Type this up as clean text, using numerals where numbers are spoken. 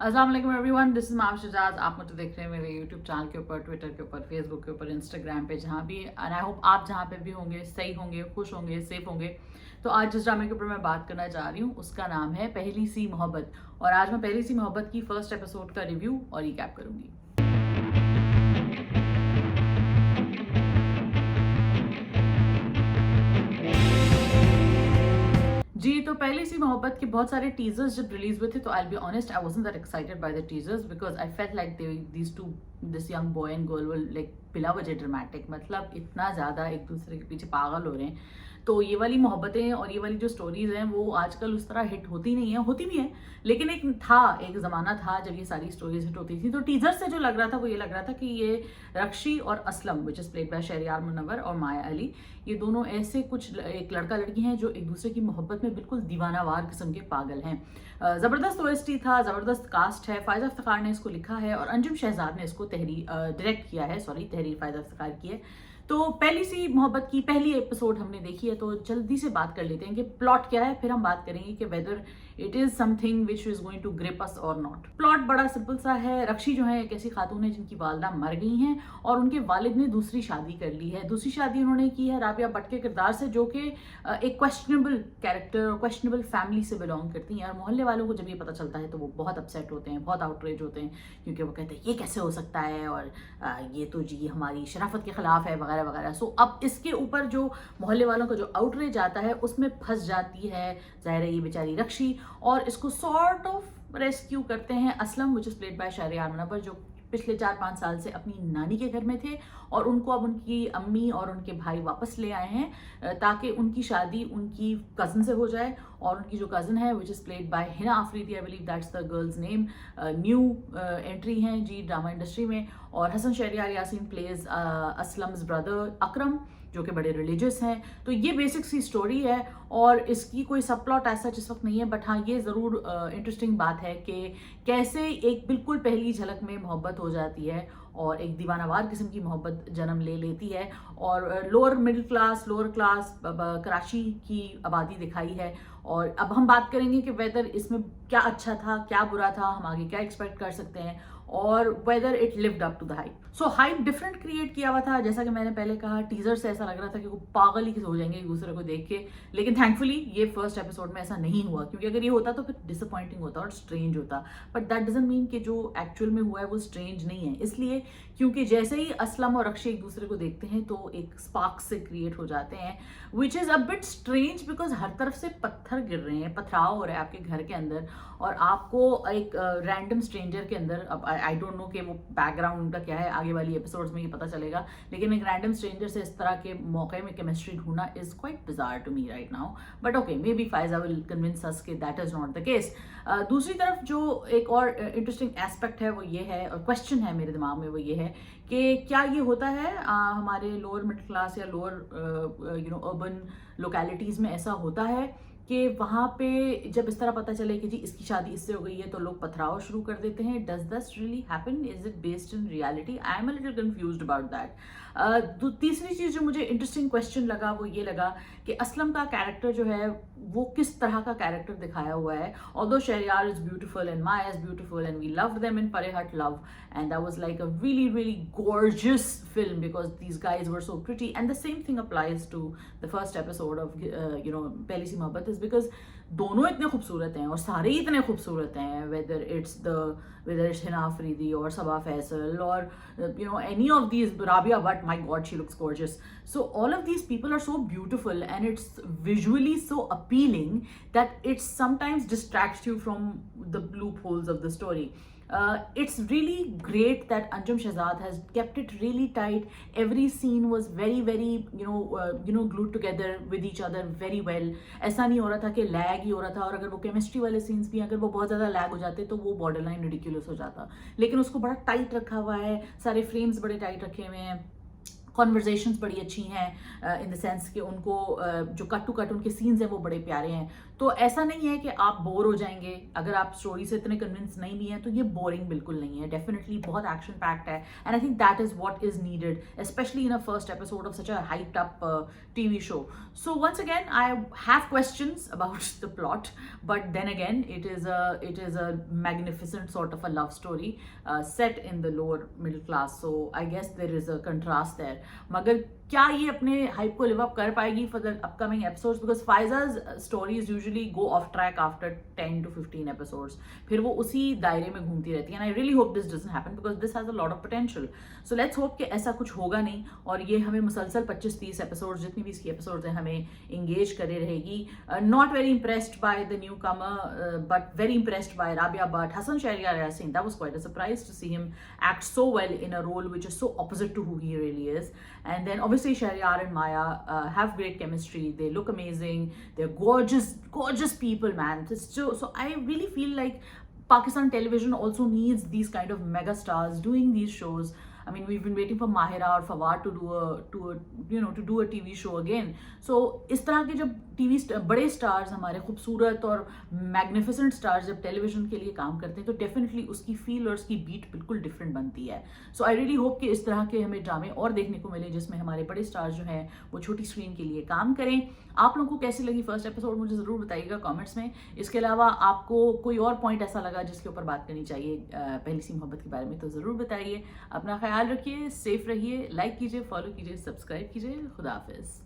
अस्सलाम वालेकुम everyone, this is ma'am शजाज। आप मुझे देख रहे हैं मेरे यूट्यूब चैनल के ऊपर, ट्विटर के ऊपर, फेसबुक के ऊपर, इंस्टाग्राम पे, जहाँ भी। एंड आई होप आप जहाँ पे भी होंगे सही होंगे, खुश होंगे, सेफ होंगे। तो आज जिस ड्रामे के ऊपर मैं बात करना चाह रही हूँ उसका नाम है पहली सी मोहब्बत। और आज मैं पहली सी मोहब्बत की फर्स्ट एपिसोड का रिव्यू और रिकैप करूंगी। जी, तो पहली सी मोहब्बत के बहुत सारे टीजर्स जब रिलीज हुए थे तो I be honest I wasn't that excited by the teasers because I felt like this young boy and girl were like बिला वजह ड्रामेटिक, मतलब इतना ज़्यादा एक दूसरे के पीछे पागल हो रहे हैं। तो ये वाली मोहब्बतें और ये वाली जो स्टोरीज हैं वो आजकल उस तरह हिट होती नहीं है, होती भी है लेकिन एक ज़माना था जब ये सारी स्टोरीज हिट होती थी। तो टीजर से जो लग रहा था वो ये लग रहा था कि ये रक्षी और Aslam which is played by Shehryar Munawar और माया अली, ये दोनों ऐसे कुछ एक लड़का लड़की हैं जो एक दूसरे की मोहब्बत में बिल्कुल दीवानावार किस्म के पागल हैं। ज़बरदस्त ओएसटी था, ज़बरदस्त कास्ट है। फ़ायज़ इफ्तिखार ने इसको लिखा है और अंजुम शहजाद ने इसको डायरेक्ट किया है। तहरीर फ़ायज़ इफ्तिखार की है। तो पहली सी मोहब्बत की पहली एपिसोड हमने देखी है, तो जल्दी से बात कर लेते हैं कि प्लॉट क्या है, फिर हम बात करेंगे कि whether it is something which is going to grip us और नॉट। प्लॉट बड़ा सिंपल सा है। रक्षी जो है एक ऐसी खातून है जिनकी वालदा मर गई हैं और उनके वालिद ने दूसरी शादी कर ली है। दूसरी शादी उन्होंने की है राबिया भट्ट के किरदार से, जो कि एक क्वेश्चनेबल कैरेक्टर और क्वेश्चनेबल फैमिली से बिलोंग करती हैं। और मोहल्ले वालों को जब ये पता चलता है तो वो बहुत अपसेट होते हैं, बहुत आउटरेज होते हैं, क्योंकि वो कहते हैं ये कैसे हो सकता है और ये तो जी हमारी शराफत के खिलाफ है वगैरह वगैरह। सो अब इसके ऊपर जो मोहल्ले वालों का जो आउटरीच आता है उसमें फंस जाती है जाहिर है ये बेचारी रक्षी, और इसको सॉर्ट ऑफ रेस्क्यू करते हैं Aslam which is played by Shehryar Munawar, जो पिछले 4-5 साल से अपनी नानी के घर में थे और उनको अब उनकी अम्मी और उनके भाई वापस ले आए हैं ताकि उनकी शादी उनकी कज़न से हो जाए। और उनकी जो कज़न है विच is played bye Hina Afridi, I believe that's the girls name, new entry हैं जी ड्रामा इंडस्ट्री में। और हसन शहरयार यासीन प्लेज असलम्स ब्रदर अकरम, जो कि बड़े रिलीजियस हैं। तो ये बेसिक सी स्टोरी है और इसकी कोई सब प्लॉट ऐसा जिस वक्त नहीं है, बट हाँ ये ज़रूर इंटरेस्टिंग बात है कि कैसे एक बिल्कुल पहली झलक में मोहब्बत हो जाती है और एक दीवानावार किस्म की मोहब्बत जन्म ले लेती है। और लोअर क्लास कराची की आबादी दिखाई है। और अब हम बात करेंगे कि वेदर इसमें क्या अच्छा था, क्या बुरा था, हम आगे क्या एक्सपेक्ट कर सकते हैं और whether it lived up to the hype. So hype different create किया हुआ था, जैसा कि मैंने पहले कहा। टीजर से ऐसा लग रहा था कि वो पागल ही हो जाएंगे एक दूसरे को देख के, लेकिन थैंकफुली ये फर्स्ट एपिसोड में ऐसा नहीं हुआ, क्योंकि अगर ये होता तो फिर डिसअपॉइंटिंग होता और स्ट्रेंज होता। बट दैट डजंट मीन कि जो एक्चुअल में हुआ है वो स्ट्रेंज नहीं है, इसलिए क्योंकि जैसे ही असलम और रक्षी एक दूसरे को देखते हैं तो एक स्पार्क से क्रिएट हो जाते हैं, which is a bit strange because हर तरफ से पत्थर गिर रहे हैं, पथराव हो रहा है आपके घर के अंदर और आपको एक रैंडम स्ट्रेंजर के अंदर, अब आई डोंट नो कि वो बैकग्राउंड उनका क्या है, आगे वाली एपिसोड्स में ये पता चलेगा, लेकिन एक रैंडम स्ट्रेंजर से इस तरह के मौके में केमिस्ट्री ढूंढना is quite bizarre to me right now. But okay, may be Faiza will convince us कि that is not the case. दूसरी तरफ जो एक और इंटरेस्टिंग एस्पेक्ट है वो ये है, और क्वेश्चन है मेरे दिमाग में, वो ये है कि क्या ये होता है हमारे लोअर मिडिल क्लास या लोअर अर्बन लोकेलिटीज़ में ऐसा होता है कि वहाँ पे जब इस तरह पता चले कि जी इसकी शादी इससे हो गई है तो लोग पथराव शुरू कर देते हैं। Does this really happen? Is it based in reality? I am a little confused about that. तीसरी चीज़ जो मुझे इंटरेस्टिंग क्वेश्चन लगा वो ये लगा कि असलम का कैरेक्टर जो है वो किस तरह का कैरेक्टर दिखाया हुआ है। Although Shehryar is beautiful and Maya is beautiful and we loved them in Parey Hut love, and that was like a really really gorgeous film because these guys were so pretty, and the same thing applies to the first episode of पहली सी मोहब्बत is because दोनों इतने खूबसूरत हैं और सारे ही इतने खूबसूरत हैं, whether it's हिना आफरीदी और सबा फैसल और any of these, Rabia Bhatt, my god she looks gorgeous. So all of these people are so beautiful and it's visually so appealing that it sometimes distracts you from the loopholes of the story. It's really great that Anjum Shahzad has kept it really tight. Every scene was very very glued together with each other very well. ऐसा नहीं हो रहा था कि lag ही हो रहा था, और अगर वो केमिस्ट्री वाले सीन्स भी अगर वो बहुत ज़्यादा लैग हो जाते तो वो बॉर्डर लाइन रिडिकुलस हो जाता, लेकिन उसको बड़ा टाइट रखा हुआ है, सारे फ्रेम्स बड़े टाइट रखे हुए हैं, कॉन्वर्जेशंस बड़ी अच्छी हैं इन द सेंस कि उनको जो कट टू कट उनके सीन्स हैं वो बड़े प्यारे हैं। तो ऐसा नहीं है कि आप बोर हो जाएंगे अगर आप स्टोरी से इतने कन्विंस नहीं भी हैं, तो ये बोरिंग बिल्कुल नहीं है। डेफिनेटली बहुत एक्शन पैक्ड है and I think that is what is needed specially in a first episode of such a hyped up TV show. So once again, I have questions about the plot, but then again, it is a magnificent sort of a love story set in the lower middle class. So I guess there is a contrast there. मगर क्या ये अपने hype को live up कर पाएगी for the upcoming episodes? Because फाइजाज stories usually go off track after 10 to 15 episodes, फिर वो उसी दायरे में घूमती रहती है। And I really hope this doesn't happen because this has a lot of potential. So let's hope कि ऐसा कुछ होगा नहीं और ये हमें मुसलसल 25-30 एपिसोड्स, जितनी भी इसकी एपिसोड्स हैं, हमें इंगेज करे रहेगी। Not very impressed by the newcomer but very impressed by Rabia Butt, Hassan Shehryar Yasin. That was quite a surprise to see him act so well in a role which is so opposite to who he really is. And then obviously Shahriyar and Maya have great chemistry. They look amazing. They're gorgeous people, man. So I really feel like Pakistan television also needs these kind of mega stars doing these shows. I mean, we've been waiting for Mahira or Fawad to do a TV show again. So इस तरह के जब TV बड़े stars, हमारे खूबसूरत और magnificent stars जब television के लिए काम करते हैं, तो डेफिनेटली उसकी फील और उसकी बीट बिल्कुल डिफरेंट बनती है। सो आई रियली होप कि इस तरह के हमें ड्रामे और देखने को मिले जिसमें हमारे बड़े स्टार्स जो हैं वो छोटी स्क्रीन के लिए काम करें। आप लोगों को कैसी लगी फर्स्ट एपिसोड, मुझे ज़रूर बताइएगा कमेंट्स में। इसके अलावा आपको कोई और पॉइंट ऐसा लगा जिसके ऊपर बात करनी चाहिए पहली सी मोहब्बत के बारे में, तो ज़रूर बताइए। अपना ख्याल रखिए, सेफ रहिए, लाइक कीजिए, फॉलो कीजिए, सब्सक्राइब कीजिए। खुदा हाफिज़।